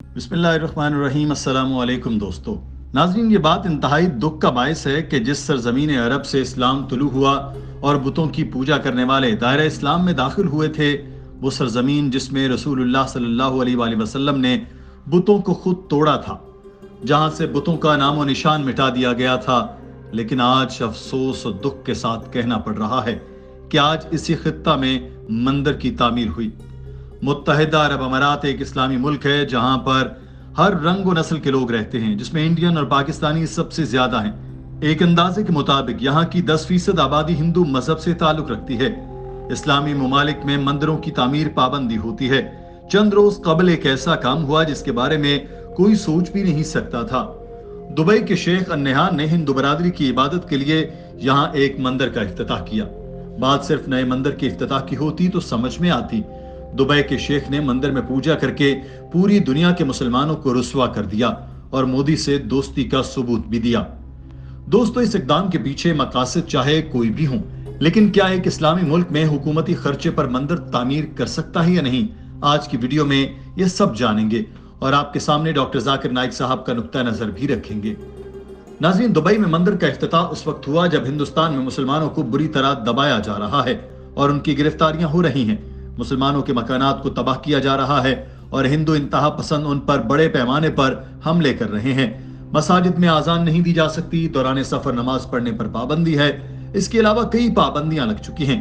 بسم اللہ الرحمن الرحیم۔ السلام علیکم دوستو۔ ناظرین، یہ بات انتہائی دکھ کا باعث ہے کہ جس سرزمین عرب سے اسلام طلوع ہوا اور بتوں کی پوجا کرنے والے دائرہ اسلام میں داخل ہوئے تھے، وہ سرزمین جس میں رسول اللہ صلی اللہ علیہ وآلہ وسلم نے بتوں کو خود توڑا تھا، جہاں سے بتوں کا نام و نشان مٹا دیا گیا تھا، لیکن آج افسوس و دکھ کے ساتھ کہنا پڑ رہا ہے کہ آج اسی خطہ میں مندر کی تعمیر ہوئی۔ متحدہ عرب امارات ایک اسلامی ملک ہے جہاں پر ہر رنگ و نسل کے لوگ رہتے ہیں، جس میں انڈین اور پاکستانی سب سے زیادہ ہیں۔ ایک اندازے کے مطابق یہاں کی 10% آبادی ہندو مذہب سے تعلق رکھتی ہے۔ اسلامی ممالک میں مندروں کی تعمیر پابندی ہوتی ہے۔ چند روز قبل ایک ایسا کام ہوا جس کے بارے میں کوئی سوچ بھی نہیں سکتا تھا۔ دبئی کے شیخ النہان نے ہندو برادری کی عبادت کے لیے یہاں ایک مندر کا افتتاح کیا۔ بات صرف نئے مندر کے افتتاح کی ہوتی تو سمجھ میں آتی۔ دبئی کے شیخ نے مندر میں پوجا کر کے پوری دنیا کے مسلمانوں کو رسوا کر دیا اور مودی سے دوستی کا ثبوت بھی دیا۔ دوستو، اس اقدام کے پیچھے مقاصد چاہے کوئی بھی ہوں، لیکن کیا ایک اسلامی ملک میں حکومتی خرچے پر مندر تعمیر کر سکتا ہے یا نہیں؟ آج کی ویڈیو میں یہ سب جانیں گے اور آپ کے سامنے ڈاکٹر ذاکر نائک صاحب کا نقطہ نظر بھی رکھیں گے۔ ناظرین، دبئی میں مندر کا افتتاح اس وقت ہوا جب ہندوستان میں مسلمانوں کو بری طرح دبایا جا رہا ہے اور ان کی گرفتاریاں ہو رہی ہیں۔ مسلمانوں کے مکانات کو تباہ کیا جا رہا ہے اور ہندو انتہا پسند ان پر بڑے پیمانے پر حملے کر رہے ہیں۔ مساجد میں اذان نہیں دی جا سکتی، دوران سفر نماز پڑھنے پر پابندی ہے۔ اس کے علاوہ کئی پابندیاں لگ چکی ہیں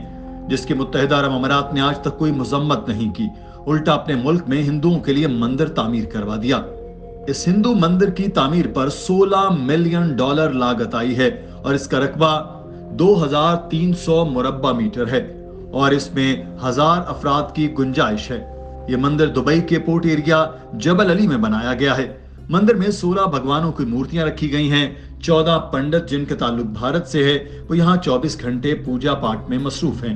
جس کے متحدہ عرب امارات نے آج تک کوئی مذمت نہیں کی، الٹا اپنے ملک میں ہندوؤں کے لیے مندر تعمیر کروا دیا۔ اس ہندو مندر کی تعمیر پر $16 ملین لاگت آئی ہے اور اس کا رقبہ 2300 مربع میٹر ہے اور اس میں 1000 افراد کی گنجائش ہے۔ یہ مندر دبئی کے پورٹ ایریا جبل علی میں بنایا گیا ہے۔ مندر میں 16 بھگوانوں کی مورتیاں رکھی گئی ہیں۔ 14 پنڈت جن کا تعلق بھارت سے ہے وہ یہاں 24 گھنٹے پوجا پاٹ میں مصروف ہیں۔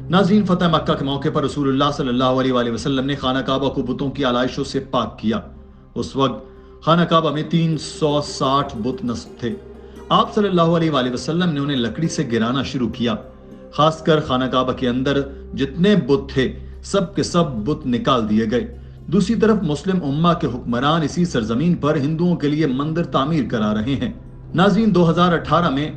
ناظرین، فتح مکہ کے موقع پر رسول اللہ صلی اللہ علیہ وآلہ وسلم نے خانہ کعبہ کو بتوں کی آلائشوں سے پاک کیا۔ اس وقت خانہ کعبہ میں 360 بت نصب تھے۔ آپ صلی اللہ علیہ وآلہ وسلم نے انہیں لکڑی سے گرانا شروع کیا۔ خاص کر خانہ کعبہ کے اندر جتنے بت تھے سب کے سب بت نکال دیے گئے۔ دوسری طرف مسلم امہ کے حکمران اسی سرزمین پر ہندوؤں کے لیے مندر تعمیر کرا رہے ہیں۔ ناظرین، 2018 میں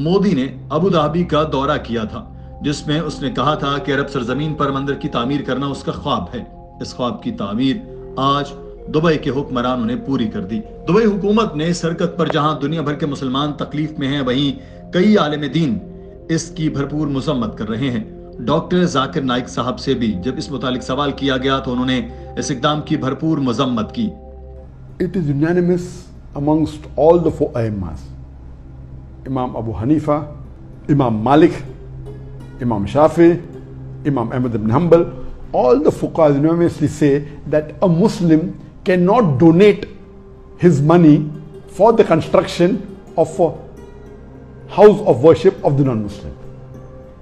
مودی نے ابو ظہبی کا دورہ کیا تھا جس میں اس نے کہا تھا کہ عرب سرزمین پر مندر کی تعمیر کرنا اس کا خواب ہے۔ اس خواب کی تعمیر آج دبئی کے حکمرانوں نے پوری کر دی۔ دبئی حکومت نے اس حرکت پر جہاں دنیا بھر کے مسلمان تکلیف میں ہیں، وہیں کئی عالم دین اس کی بھرپور مذمت کر رہے ہیں۔ ڈاکٹر ذاکر نائک صاحب سے بھی جب اس متعلق سوال کیا گیا تو انہوں نے اس اقدام کی بھرپور مذمت کی۔ It is unanimous amongst all the four Aimmas, Imam Abu Hanifa, Imam Malik, Imam Shafi, Imam Ahmad ibn Hanbal, all the fuqahas unanimously say that a Muslim cannot donate his money for the construction of a house of worship of the non-Muslim.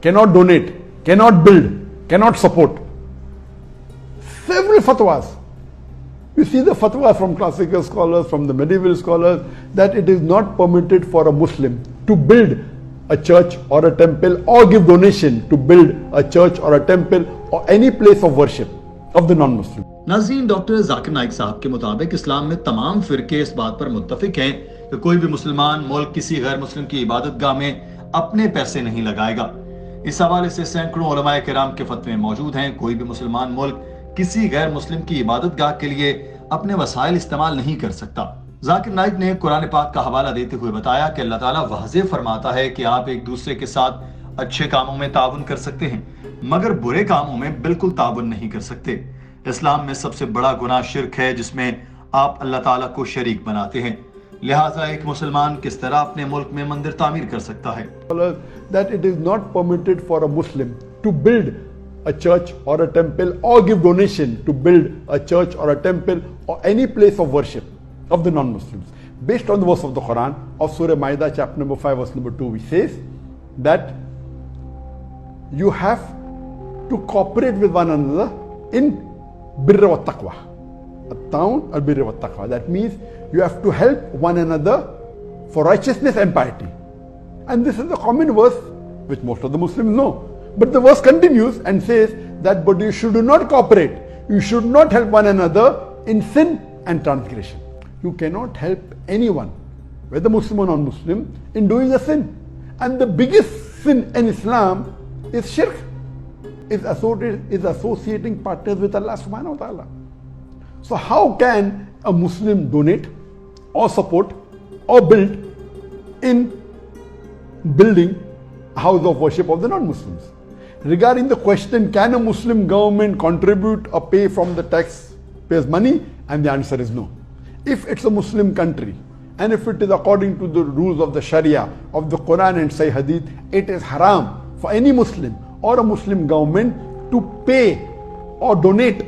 Cannot donate, cannot build, cannot support. Several fatwas. You see the fatwa from classical scholars, from the medieval scholars, that it is not permitted for a Muslim to build a church or a temple or give donation to build a church or a temple or any place of worship of the non-Muslim. ناظرین، doctor Zakir Naik صاحب کے مطابق اسلام میں تمام فرقے اس بات پر متفق ہیں کہ کوئی بھی مسلمان ملک کسی غیر مسلم کی عبادت گاہ میں اپنے پیسے نہیں لگائے گا۔ اس حوالے سے سینکڑوں علماء کرام کے فتوے موجود ہیں۔ کوئی بھی مسلمان ملک کسی غیر مسلم کی عبادت گاہ کے لیے اپنے وسائل استعمال نہیں کر سکتا۔ ذاکر نائک نے قرآن پاک کا حوالہ دیتے ہوئے بتایا کہ اللہ تعالیٰ واضح فرماتا ہے کہ آپ ایک دوسرے کے ساتھ اچھے کاموں میں تعاون کر سکتے ہیں مگر برے کاموں میں بالکل تعاون نہیں کر سکتے۔ اسلام میں سب سے بڑا گناہ شرک ہے جس میں آپ اللہ تعالیٰ کو شریک بناتے ہیں۔ لہٰذا ایک مسلمان کس طرح اپنے ملک میں مندر تعمیر کر سکتا ہے؟ That it is not permitted for a Muslim to build a church or a temple or give donation to build a church or a temple or any place of worship of the non-Muslims. Based on the verse of the Quran of Surah Ma'idah chapter number 5 verse number 2, which says that you have to cooperate with one another in birra wa taqwa. At-ta'awun al-birri wa taqwa. That means you have to help one another for righteousness and piety. And this is a common verse which most of the Muslims know. But the verse continues and says that but you should not cooperate. You should not help one another in sin and transgression. You cannot help anyone, whether Muslim or non-Muslim, in doing a sin. And the biggest sin in Islam is shirk, is associating partners with Allah subhanahu wa ta'ala. So how can a Muslim donate or support or build in building a house of worship of the non-Muslims? Regarding the question, can a Muslim government contribute or pay from the taxpayers' money? And the answer is no. If it's a Muslim country, and if it is according to the rules of the Sharia, of the Qur'aan and Sahih Hadith, it is haram for any Muslim or a Muslim government to pay or donate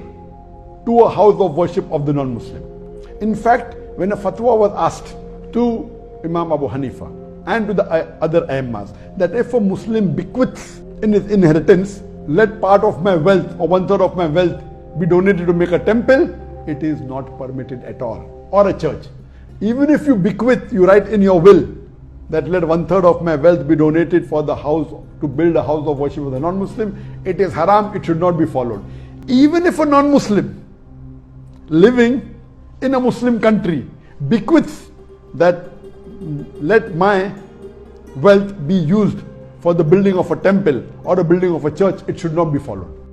to a house of worship of the non-Muslim. In fact, when a fatwa was asked to Imam Abu Hanifa and to the other Aimmas, that if a Muslim bequeaths in his inheritance, let part of my wealth or 1/3 of my wealth be donated to make a temple, it is not permitted at all, or a church. Even if you bequeath, you write in your will that let 1/3 of my wealth be donated for the house, to build a house of worship of the non-Muslim, it is haram, it should not be followed. Even if a non-Muslim living in a Muslim country bequeaths that let my wealth be used for the building of a temple or the building of a church, it should not be followed.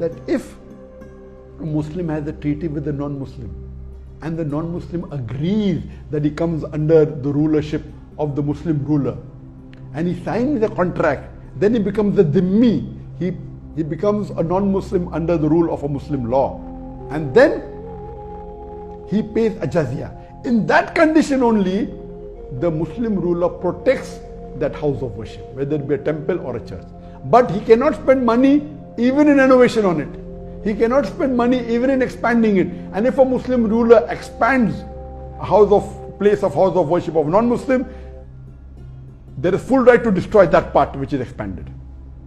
That if a Muslim has a treaty with a non-Muslim and the non-Muslim agrees that he comes under the rulership of the Muslim ruler and he signs the contract, then he becomes a dhimmi. He becomes a non-Muslim under the rule of a Muslim law, and then he pays a jizya. In that condition only, the Muslim ruler protects that house of worship, whether it be a temple or a church. But he cannot spend money even in innovation on it. He cannot spend money even in expanding it. And if a Muslim ruler expands a place of house of worship of non-Muslim, there is full right to destroy that part which is expanded.